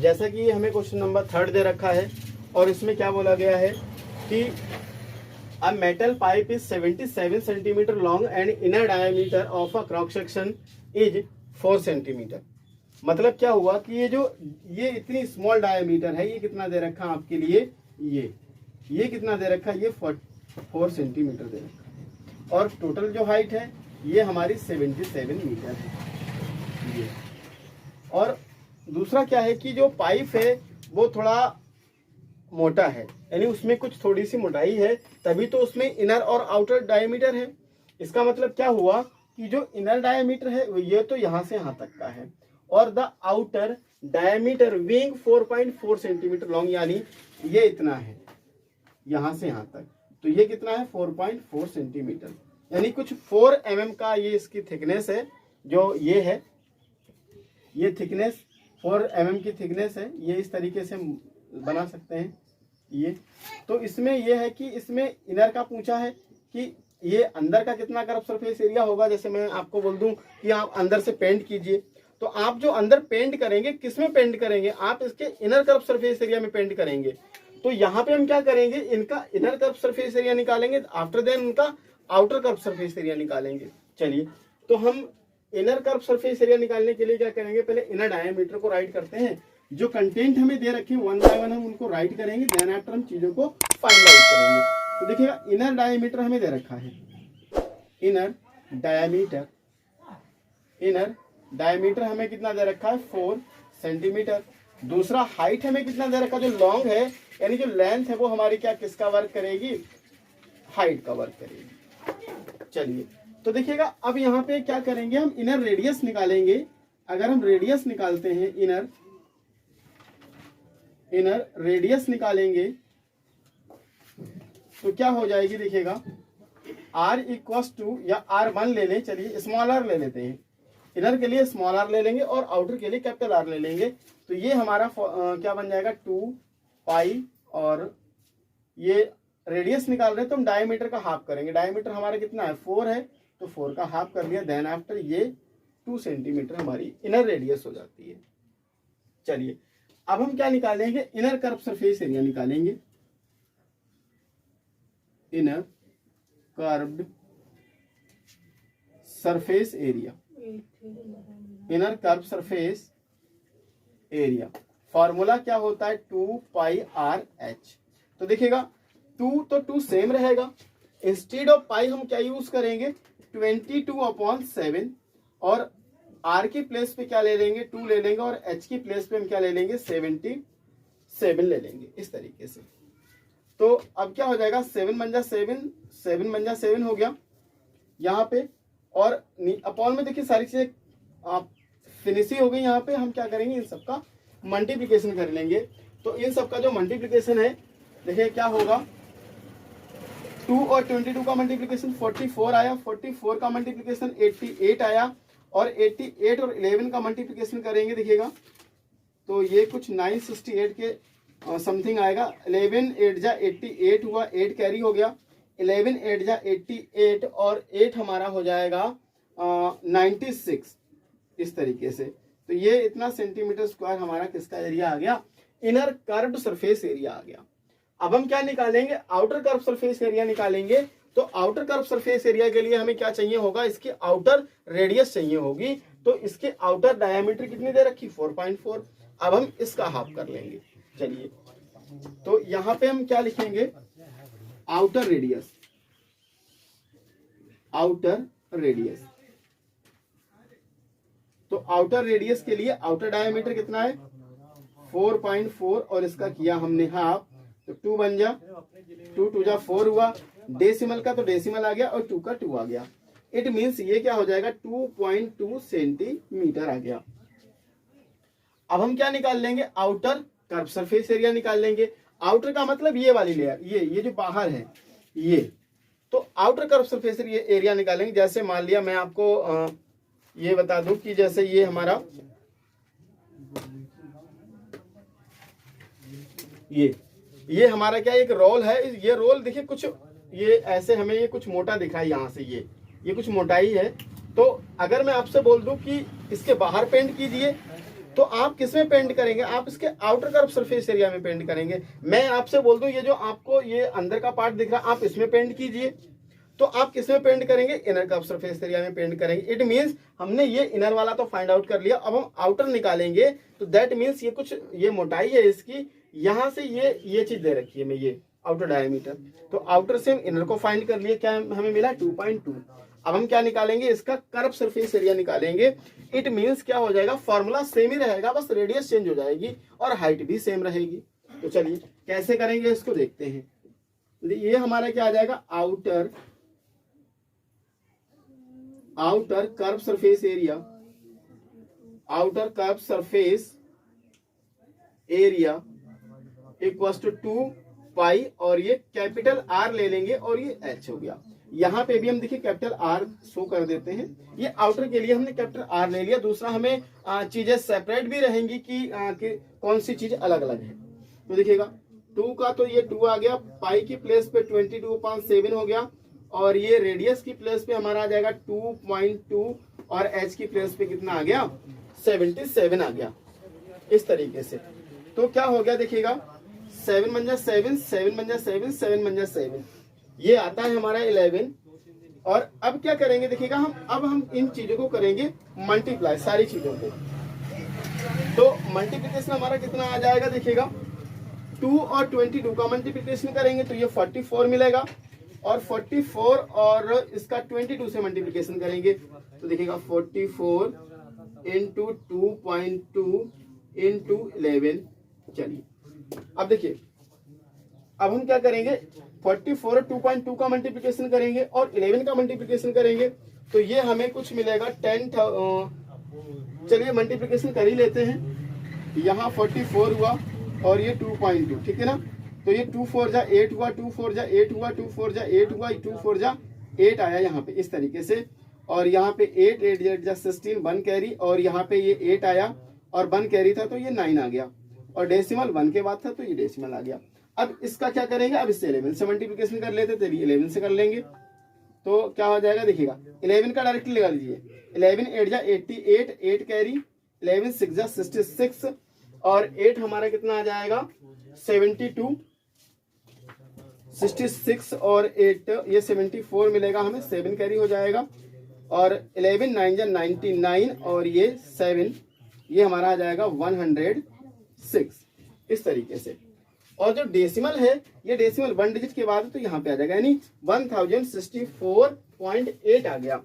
जैसा कि हमें क्वेश्चन नंबर 3 दे रखा है और इसमें क्या बोला गया है कि a metal pipe is 77 centimetre long and inner diameter of a cross section is 4 centimetre. मतलब क्या हुआ कि ये इतनी स्मॉल डायमीटर है, ये कितना दे रखा है आपके लिए, ये कितना दे रखा है, ये 4 सेंटीमीटर दे रखा है और टोटल जो हाइट है ये हमारी 77 मीटर है ये। और दूसरा क्या है कि जो पाइप है वो थोड़ा मोटा है, यानी उसमें कुछ थोड़ी सी मोटाई है, तभी तो उसमें इनर और आउटर डायमीटर है। इसका मतलब क्या हुआ कि जो इनर डायमीटर है ये तो यहाँ से यहाँ तक का है और the outer diameter being 4.4 centimetre long, यानी ये इतना है यहाँ से यहाँ तक, तो ये कितना है 4.4 सेंटीमीटर, यानी कुछ 4 mm का ये इसकी थिकनेस है। जो ये है ये थिकनेस 4 mm की थिकनेस है, ये इस तरीके से बना सकते हैं ये। तो इसमें ये है कि इसमें इनर का पूछा है कि ये अंदर का कितना कर्व सरफेस एरिया होगा। जैसे मैं आपको बोल दूं कि आप अंदर से पेंट कीजिए, तो आप जो अंदर पेंट करेंगे किस में पेंट करेंगे, आप इसके इनर कर्व सरफेस एरिया में पेंट करेंगे। तो यहाँ पे हम क्या करेंगे, इनका इनर कर्व सरफेस एरिया निकालेंगे, आफ्टर देन उनका आउटर कर्व सरफेस एरिया निकालेंगे। चलिए, तो हम इनर कर्व सरफेस एरिया निकालने के लिए क्या करेंगे, पहले इनर डायमीटर को राइट करते हैं। जो कंटेंट हमें दे रखे हैं 1 बाय 1 हम उनको राइट करेंगे, देन आफ्टर हम चीजों को फाइनलाइज करेंगे। तो देखिएगा इनर डायमीटर हमें दे रखा है, इनर डायमीटर हमें कितना दे रखा है 4 सेंटीमीटर। दूसरा हाइट हमें कितना दे रखा है, जो लॉन्ग है यानी जो लेंथ है वो हमारी क्या किसका वर्क करेगी, हाइट का वर्क करेगी। चलिए, तो देखिएगा अब यहाँ पे क्या करेंगे, हम इनर रेडियस निकालेंगे। अगर हम रेडियस निकालते हैं, इनर रेडियस निकालेंगे तो क्या हो जाएगी, देखिएगा r इक्वस टू, या r1 ले लें, चलिए स्मॉल r ले लेते हैं, इनर के लिए स्मॉल r ले लेंगे और आउटर के लिए कैपिटल R ले लेंगे। तो ये हमारा क्या बन जाएगा 2 पाई, और ये रेडियस निकाल रहे हैं तो हम डायमीटर का हाफ करेंगे। डायमीटर हमारा कितना है 4 है, तो 4 का हाफ कर लिया, देन आफ्टर ये 2 सेंटीमीटर हमारी इनर रेडियस हो जाती है। चलिए, अब हम क्या निकालेंगे, इनर कर्व सरफेस एरिया निकालेंगे। Inner curved surface area, inner curve surface area formula क्या होता है 2 पाई r h। तो देखिएगा 2 सेम रहेगा, इंस्टेड ऑफ पाई हम क्या यूज करेंगे 22/7, और r की प्लेस पे क्या ले लेंगे 2 ले लेंगे, और h की प्लेस पे हम क्या ले लेंगे 77 ले लेंगे, इस तरीके से। तो अब क्या हो जाएगा 7 बन जा 7 हो गया यहाँ पे, और अपॉन में देखिए सारी चीजें आप फिनिश हो गई। यहाँ पे हम क्या करेंगे, इन सबका मल्टीप्लिकेशन कर लेंगे। तो इन सबका जो मल्टीप्लिकेशन है देखिए क्या होगा, 2 और 22 का मल्टीप्लिकेशन 44 आया, 44 का मल्टीप्लिकेशन 88 आया, और 88 और 11 का मल्टीप्लिकेशन करेंगे देखिएगा तो ये कुछ 968 के समथिंग आएगा। 11 8 जा 88 हुआ, 8 कैरी हो गया, 11 8 जा 88 और 8 हमारा हो जाएगा 96, इस तरीके से। तो ये इतना सेंटीमीटर स्क्वायर हमारा किसका एरिया आ गया, इनर कर्व्ड सरफेस एरिया आ गया। अब हम क्या निकालेंगे, आउटर कर्व सरफेस एरिया निकालेंगे। तो आउटर कर्व सरफेस एरिया के लिए हमें क्या चाहिए होगा, इसकी आउटर रेडियस चाहिए होगी। तो इसके आउटर डायमीटर कितनी दे रखी 4.4। अब हम इसका हाफ कर लेंगे। चलिए, तो यहां पे हम क्या लिखेंगे, आउटर रेडियस, तो आउटर रेडियस के लिए आउटर डायमीटर कितना है 4.4, और इसका किया हमने हाफ, तो 2 बन जा, 2 2 जा 4 हुआ, डेसिमल का तो डेसिमल आ गया और 2 का 2 आ गया। इट मीन्स ये क्या हो जाएगा 2.2 सेंटीमीटर आ गया। अब हम क्या निकाल लेंगे, आउटर कर्व सरफेस एरिया निकाल लेंगे। आउटर का मतलब ये वाली लेयर, ये जो बाहर है ये, तो आउटर कर्व सरफेस एरिया निकालेंगे। जैसे मान लिया मैं आपको ये बता दूं कि जैसे ये हमारा ये हमारा क्या एक रोल है। ये रोल देखिए कुछ ये ऐसे हमें ये कुछ मोटा दिखा है, यहाँ से ये कुछ मोटाई है। तो अगर मैं आपसे बोल दूं कि इसके बाहर पेंट कीजिए तो आप किसमें पेंट करेंगे, आप इसके आउटर कर्व सरफेस एरिया में पेंट करेंगे। मैं आपसे बोल दूं ये जो आपको ये अंदर का पार्ट दिख रहा है आप इसमें पेंट कीजिए, तो आप किसमें पेंट करेंगे, इनर कर्व सरफेस एरिया में पेंट करेंगे। इट मींस हमने ये इनर वाला तो फाइंड आउट कर लिया, अब हम आउटर निकालेंगे। तो दैट मींस ये कुछ ये मोटाई है इसकी, यहां से ये चीज दे रखी है मैं, ये आउटर डायमीटर। तो आउटर से हम इनर को फाइंड कर लिए, क्या हमें मिला 2.2। अब हम क्या निकालेंगे, इसका कर्व सरफेस एरिया निकालेंगे। इट मींस क्या हो जाएगा, फॉर्मूला सेम ही रहेगा, बस रेडियस चेंज हो जाएगी और हाइट भी सेम रहेगी। तो चलिए कैसे करेंगे इसको देखते हैं। ये हमारा क्या आ जाएगा, outer curve surface area, outer curve surface area equals to 2 pi, और ये कैपिटल आर ले लेंगे और ये एच हो गया। यहाँ पे भी हम देखिए कैपिटल आर शो कर देते हैं। ये आउटर के लिए हमने कैपिटल आर ले लिया। दूसरा हमें चीजें सेपरेट भी रहेंगी कि कौन सी चीज अलग अलग है। तो देखिएगा 2 का तो ये 2 आ गया, पाई की प्लेस पे 22.7 हो गया, और ये रेडियस की प्लेस पे हमारा आ जाएगा 2.2, और एच की प्लेस पे कितना आ गया 77 आ गया इस तरीके से। तो क्या हो गया देखिएगा 7 बन जा 7, 7 बन जा 7, 7 बन जा 7, ये आता है हमारा 11। और अब क्या करेंगे देखिएगा हम इन चीजों को करेंगे मल्टीप्लाई, सारी चीजों को। तो मल्टीप्लिकेशन हमारा कितना आ जाएगा देखिएगा, 2 और 22 का मल्टीप्लिकेशन करेंगे तो ये 44 मिलेगा, और 44 और इसका 22 से मल्टीप्लिकेशन करेंगे तो देखिएगा 44 इंटू 2.2 इंटू 11। चलिए अब देखिए, अब हम क्या करेंगे 44 और 2.2 का मल्टीप्लिकेशन करेंगे और 11 का मल्टीप्लिकेशन करेंगे तो ये हमें कुछ मिलेगा 10। चलिए मल्टीप्लिकेशन कर ही लेते हैं। यहाँ 44 हुआ और ये 2.2, ठीक है ना। तो ये 2 4 जा 8 हुआ, 2 4 जा 8 हुआ, 2 4 जा 8 हुआ, 2 4 जा 8 आया यहाँ पे इस तरीके से। और यहाँ पे 8 8 8 जा 16 1 कैरी, और यहाँ पे ये 8 आया और 1 कैरी था तो ये 9 आ गया, और डेसिमल 1 के बाद था तो ये डेसिमल आ गया। अब इसका क्या करेंगे, अब इससे 11 से मल्टीप्लिकेशन कर लेते, चलिए 11 से कर लेंगे तो क्या हो जाएगा देखिएगा 11 का डायरेक्टली लगा लीजिए। 11 8 जा 88, 8 कैरी, 11 6 जा 66, और 8 हमारा कितना आ जाएगा 72, 66 और 8 ये 74 मिलेगा हमें, 7 कैरी हो जाएगा, और 11 9 जा 99, और ये 7 ये हमारा आ जाएगा 106 इस तरीके से। और जो डेसिमल है ये डेसिमल 1 डिजिट के बाद तो यहाँ पे आ जाएगा, यानी 1064.8 आ गया।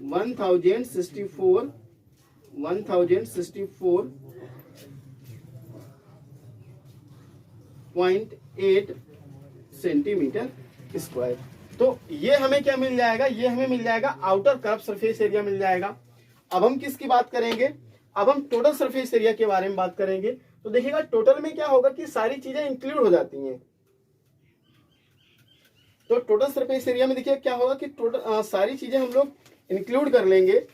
1064.8 सेंटीमीटर स्क्वायर। तो ये हमें क्या मिल जाएगा, ये हमें मिल जाएगा आउटर कर्व सरफेस एरिया मिल जाएगा। अब हम किसकी बात करेंगे, अब हम टोटल सरफेस एरिया के बारे में बात करेंगे। तो देखिएगा टोटल में क्या होगा कि सारी चीजें इंक्लूड हो जाती हैं। तो टोटल सरफेस एरिया में देखिए क्या होगा कि टोटल सारी चीजें हम लोग इंक्लूड कर लेंगे।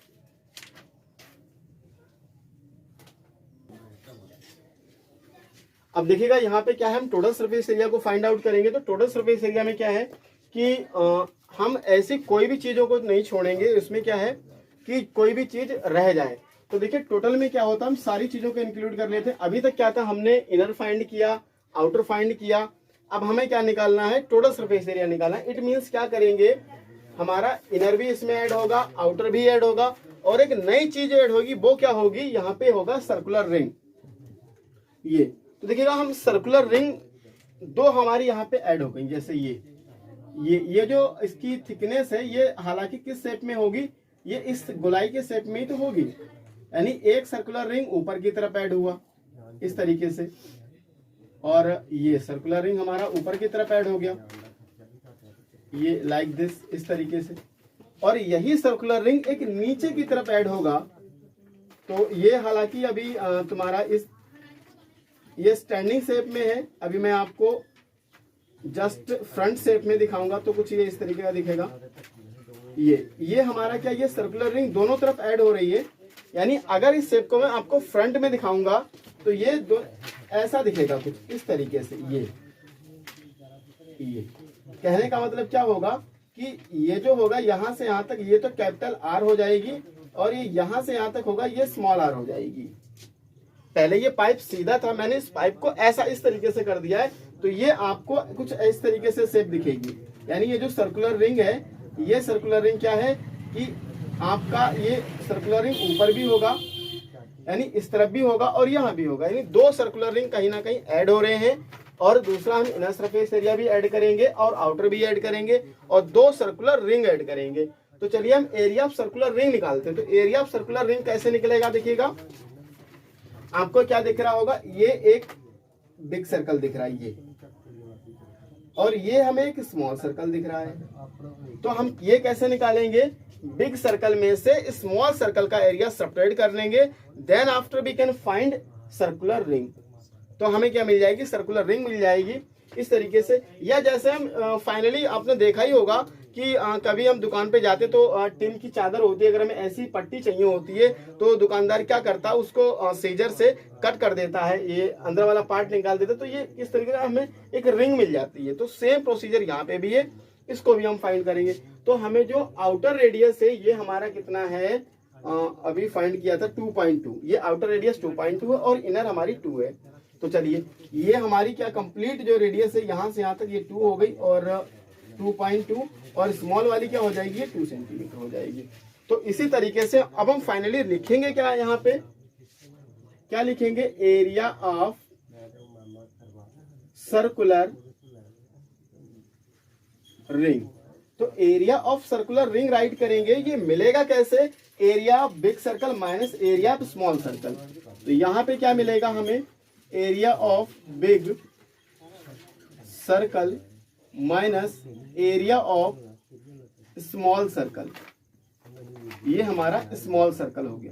अब देखिएगा यहाँ पे क्या है, हम टोटल सरफेस एरिया को फाइंड आउट करेंगे। तो टोटल सरफेस एरिया में क्या है कि हम ऐसी कोई भी चीजों को नहीं छोड़ेंगे, इसमें क्या है कि कोई भी चीज रह जाए। तो देखिए टोटल में क्या होता है, हम सारी चीजों को इंक्लूड कर लेते हैं। अभी तक क्या था, हमने इनर फाइंड किया, आउटर फाइंड किया। अब हमें क्या निकालना है, टोटल सरफेस एरिया निकालना है। इट मींस क्या करेंगे, हमारा इनर भी इसमें ऐड होगा, आउटर भी ऐड होगा, और एक नई चीज ऐड होगी। वो क्या होगी, यहाँ पे होगा सर्कुलर रिंग। ये तो देखिएगा हम सर्कुलर रिंग 2 हमारी यहाँ पे ऐड हो गई। जैसे ये जो इसकी थिकनेस है ये हालांकि किस शेप में होगी, ये इस गोलाई के शेप में ही तो होगी, यानी एक सर्कुलर रिंग ऊपर की तरफ ऐड हुआ इस तरीके से, और ये सर्कुलर रिंग हमारा ऊपर की तरफ ऐड हो गया, ये लाइक दिस इस तरीके से। और यही सर्कुलर रिंग एक नीचे की तरफ ऐड होगा। तो ये हालांकि अभी तुम्हारा ये स्टैंडिंग शेप में है, अभी मैं आपको जस्ट फ्रंट शेप में दिखाऊंगा तो कुछ ये इस तरीके का दिखेगा। ये हमारा क्या, ये सर्कुलर रिंग दोनों तरफ ऐड हो रही है। यानी अगर इस शेप को मैं आपको फ्रंट में दिखाऊंगा तो ये ऐसा दिखेगा कुछ इस तरीके से। ये कहने का मतलब क्या होगा कि ये जो होगा यहाँ से यहाँ तक ये तो कैपिटल आर हो जाएगी, और ये यहाँ से यहाँ तक होगा ये स्मॉल आर हो जाएगी। पहले ये पाइप सीधा था, मैंने इस पाइप को ऐसा इस तरीके से कर दिया है, तो ये आपको कुछ इस तरीके से शेप दिखेगी। यानी ये जो सर्कुलर रिंग है, ये सर्कुलर रिंग क्या है कि आपका ये सर्कुलर रिंग ऊपर भी होगा, यानी इस तरफ भी होगा और यहाँ भी होगा, यानी दो सर्कुलर रिंग कहीं ना कहीं ऐड हो रहे हैं। और दूसरा हम इनर सरफेस एरिया भी ऐड करेंगे और आउटर भी ऐड करेंगे और दो सर्कुलर रिंग ऐड करेंगे। तो चलिए हम एरिया ऑफ सर्कुलर रिंग निकालते हैं। तो एरिया ऑफ सर्कुलर रिंग कैसे निकलेगा, देखिएगा आपको क्या दिख रहा होगा, ये एक बिग सर्कल दिख रहा है ये, और ये हमें एक स्मॉल सर्कल दिख रहा है। तो हम ये कैसे निकालेंगे, बिग सर्कल में से स्मॉल सर्कल का एरिया सब्ट्रैक्ट कर लेंगे, then after we can find circular ring. तो हमें क्या मिल जाएगी, सर्कुलर रिंग मिल जाएगी इस तरीके से। या जैसे हम फाइनली आपने देखा ही होगा कि कभी हम दुकान पे जाते तो टिन की चादर होती है, अगर हमें ऐसी पट्टी चाहिए होती है तो दुकानदार क्या करता है, उसको सीजर से कट कर देता है, ये अंदर वाला पार्ट निकाल देता है, तो ये इस तरीके से हमें एक रिंग मिल जाती है। तो सेम प्रोसीजर यहाँ पे भी है, इसको भी हम फाइंड करेंगे। तो हमें जो आउटर रेडियस है ये हमारा कितना है, अभी फाइंड किया था 2.2, ये आउटर रेडियस 2.2 है और इनर हमारी 2 है। तो चलिए ये हमारी क्या कंप्लीट जो रेडियस है यहाँ से यहाँ तक ये 2 हो गई और 2.2, और स्मॉल वाली क्या हो जाएगी, 2 सेंटीमीटर हो जाएगी। तो इसी तरीके से अब हम फाइनली लिखेंगे क्या, यहाँ पे क्या लिखेंगे, एरिया ऑफ सर्कुलर रिंग। तो area of circular ring right करेंगे, ये मिलेगा कैसे, area of big circle minus area of small circle. तो यहाँ पे क्या मिलेगा हमें, area of big circle minus area of small circle, ये हमारा स्मॉल सर्कल हो गया।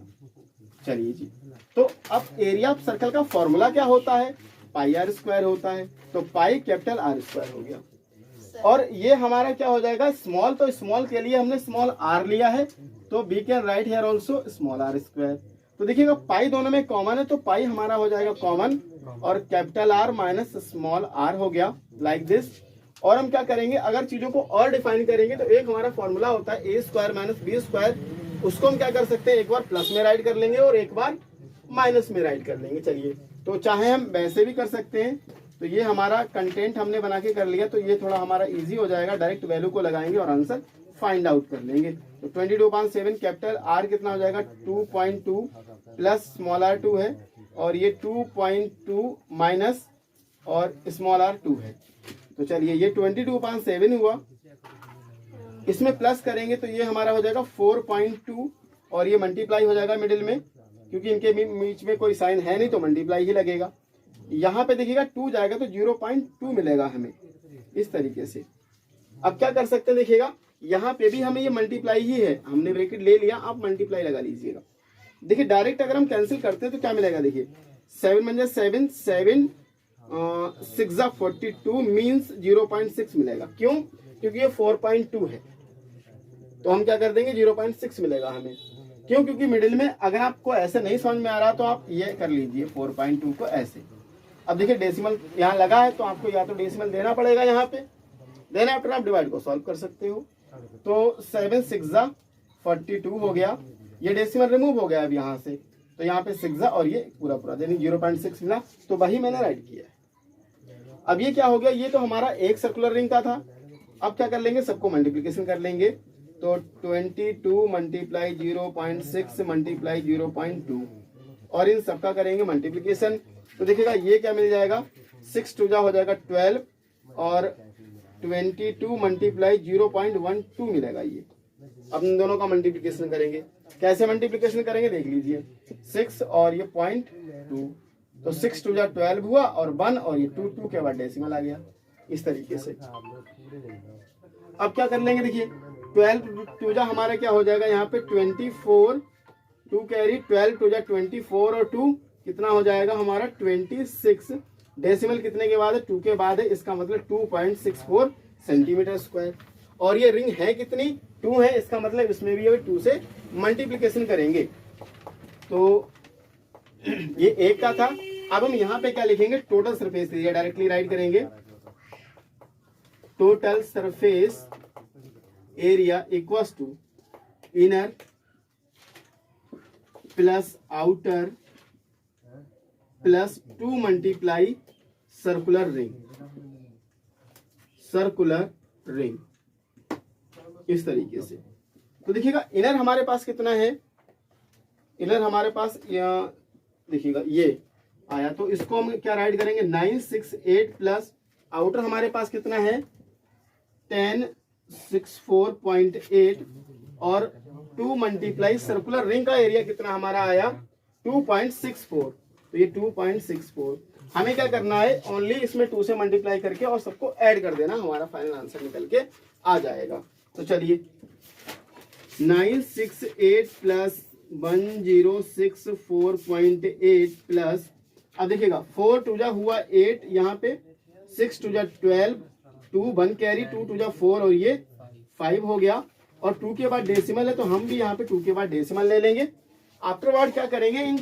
चलिए जी, तो अब एरिया ऑफ सर्कल का फॉर्मूला क्या होता है, पाई आर स्क्वायर होता है। तो पाई कैपिटल आर स्क्वायर हो गया, और ये हमारा क्या हो जाएगा, स्मॉल, तो स्मॉल के लिए हमने स्मॉल आर लिया है, तो we can write here also small R square. तो देखिएगा पाई दोनों में कॉमन है, तो पाई हमारा हो जाएगा कॉमन, और capital R minus small R हो गया लाइक दिस। और हम क्या करेंगे, अगर चीजों को और डिफाइन करेंगे तो एक हमारा फॉर्मूला होता है ए स्क्वायर माइनस बी स्क्वायर, उसको हम क्या कर सकते हैं, एक बार प्लस में राइट कर लेंगे और एक बार माइनस में राइट कर लेंगे। चलिए, तो चाहे हम वैसे भी कर सकते हैं। तो ये हमारा कंटेंट हमने बना के कर लिया, तो ये थोड़ा हमारा इजी हो जाएगा, डायरेक्ट वैल्यू को लगाएंगे और आंसर फाइंड आउट कर लेंगे। तो 22/7 कैपिटल आर कितना हो जाएगा, 2.2 प्लस स्मॉल आर 2 है, और ये 2.2 माइनस और स्मॉल आर 2 है। तो चलिए ये 22/7 हुआ, इसमें प्लस करेंगे तो ये हमारा हो जाएगा 4.2, और ये मल्टीप्लाई हो जाएगा मिडिल में, क्योंकि इनके बीच में कोई साइन है नहीं तो मल्टीप्लाई ही लगेगा। यहाँ पे देखिएगा 2 जाएगा तो 0.2 मिलेगा हमें इस तरीके से। अब क्या कर सकते हैं, देखिएगा यहाँ पे भी हमें ये मल्टीप्लाई ही है, हमने ब्रैकेट ले लिया, आप मल्टीप्लाई लगा लीजिएगा। देखिए डायरेक्ट अगर हम कैंसिल करते हैं तो क्या मिलेगा, देखिए 7 × 7 7 6 42 मीन्स 0.6 मिलेगा। क्यों, क्योंकि ये 4.2 है, तो हम क्या कर देंगे 0.6 मिलेगा हमें। क्यों, क्योंकि मिडिल में अगर आपको ऐसे नहीं समझ में आ रहा तो आप ये कर लीजिए 4.2 को ऐसे। अब देखिए डेसिमल यहाँ लगा है तो आपको या तो डेसिमल देना पड़ेगा यहाँ पे, देन आफ्टर आप डिवाइड को सॉल्व कर सकते हो। तो 7 6 42 हो गया, ये डेसिमल रिमूव हो गया अब यहाँ से, तो यहाँ पे 6 और ये पूरा पूरा यानी 0.6 मिला, तो वही मैंने राइट किया है। अब ये क्या हो गया, ये तो हमारा एक सर्कुलर रिंग का था। अब क्या कर लेंगे, सबको मल्टीप्लीकेशन कर लेंगे। तो 22 मल्टीप्लाई 0.6 मल्टीप्लाई 0.2, और इन सबका करेंगे मल्टीप्लीकेशन। तो देखिएगा ये क्या मिल जाएगा, 6 2 जा हो जाएगा 12, और 22 मल्टीप्लाई 0.12 मिलेगा ये। अब इन दोनों का मल्टीप्लीकेशन करेंगे, कैसे मल्टीप्लीकेशन करेंगे देख लीजिए, 6 और ये 0.2, तो 6 2 जा 12 हुआ और 1 और ये 2 2 के बाद डेसिमल आ गया इस तरीके से। अब क्या कर लेंगे, देखिए 12 2 जा हमारा क्या हो जाएगा यहाँ पे 24, 2 कैरी 12 2 जा 24 और 2 कितना हो जाएगा हमारा 26। डेसिमल कितने के बाद है, 2 के बाद है, इसका मतलब 2.64 सेंटीमीटर स्क्वायर। और ये रिंग है कितनी, 2 है, इसका मतलब इसमें भी अभी 2 से मल्टीप्लीकेशन करेंगे। तो ये एक का था। अब हम यहाँ पे क्या लिखेंगे, total surface area directly write करेंगे। Total surface area equals to inner plus outer plus 2 multiply circular ring, इस तरीके से। तो देखिएगा इनर हमारे पास कितना है, इनर हमारे पास देखिएगा ये आया, तो इसको हम क्या राइट करेंगे 968 प्लस आउटर हमारे पास कितना है 1064.8 और 2 मल्टीप्लाई सर्कुलर रिंग का एरिया कितना हमारा आया 2.64, तो ये 2.64। हमें क्या करना है ओनली इसमें 2 से मल्टीप्लाई करके और सबको ऐड कर देना, हमारा फाइनल आंसर निकल के आ जाएगा। तो चलिए 968 प्लस 1064.8 प्लस, अब देखिएगा 4 टू जा हुआ 8, यहाँ पे 6 टू जा 12, 2 1 कैरी, 2 टू जा 4 और ये 5 हो गया, और 2 के बाद डेसिमल है तो हम भी यहाँ पे 2 के बाद डेसिमल ले लेंगे। आफ्टरवर्ड क्या करेंगे इन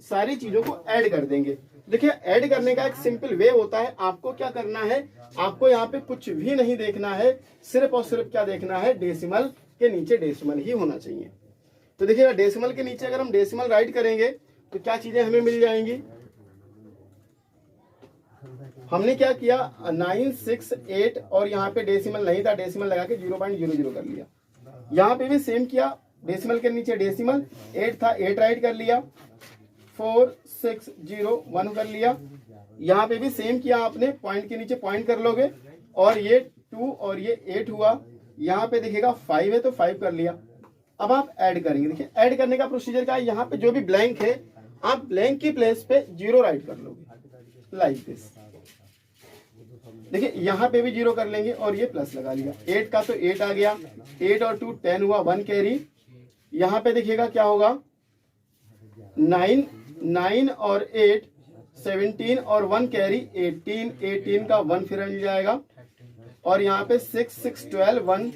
सारी चीजों को ऐड कर देंगे। देखिए ऐड करने का एक सिंपल वे होता है, आपको क्या करना है, आपको यहाँ पे कुछ भी नहीं देखना है, सिर्फ और सिर्फ क्या देखना है डेसिमल के नीचे डेसिमल ही होना चाहिए। तो देखिएगा डेसिमल के नीचे अगर हम डेसिमल राइट करेंगे तो क्या चीजें हमें मिल जाएंगी। हमने क्या किया 968 और यहाँ पे डेसिमल नहीं था, डेसिमल लगा के 0.00 कर लिया। यहाँ पे भी सेम किया, डेसिमल के नीचे डेसिमल 8 था, 8 राइट कर लिया, 4601 कर लिया। यहाँ पे भी सेम किया आपने, पॉइंट के नीचे पॉइंट कर लोगे, और ये 2 और ये 8 हुआ। यहाँ पे देखिएगा 5 है तो 5 कर लिया। अब आप ऐड करेंगे, देखिए ऐड करने का प्रोसीजर क्या है, यहाँ पे जो भी ब्लैंक है आप ब्लैंक की प्लेस पे 0 राइट कर लोगे लाइक दिस। देखिए यहाँ पे भी 0 कर लेंगे और ये प्लस लगा लिया, 8 का तो 8 आ गया, 8 और 2 10 हुआ, 1 कैरी। यहाँ पे देखिएगा क्या होगा 9 और 8 17 और 1 कैरी 18 का 1 फिर मिल जाएगा, और यहाँ पे 6 6 12 1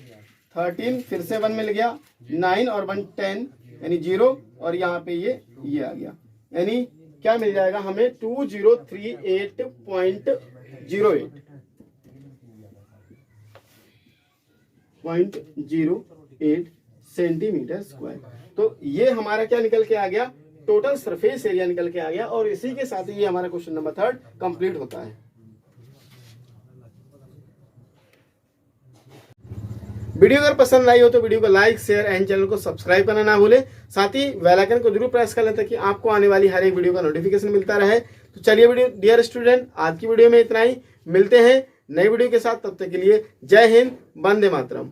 13 फिर से 1 मिल गया, 9 और 1 10 यानी 0, और यहाँ पे ये आ गया, यानी क्या मिल जाएगा हमें 2038.08 सेंटीमीटर स्क्वायर। तो ये हमारा क्या निकल के आ गया, टोटल सरफेस एरिया निकल के आ गया, और इसी के साथ ही ये हमारा क्वेश्चन नंबर 3 कंप्लीट होता है। वीडियो अगर पसंद आई हो तो वीडियो को लाइक शेयर एंड चैनल को सब्सक्राइब करना ना भूले, साथ ही बेल आइकन को जरूर प्रेस कर लें ताकि आपको आने वाली हर एक वीडियो का नोटिफिकेशन मिलता रहे। तो चलिए वीडियो डियर स्टूडेंट, आज की वीडियो में इतना ही, मिलते हैं नई वीडियो के साथ, तब तक के लिए जय हिंद, वंदे मातरम।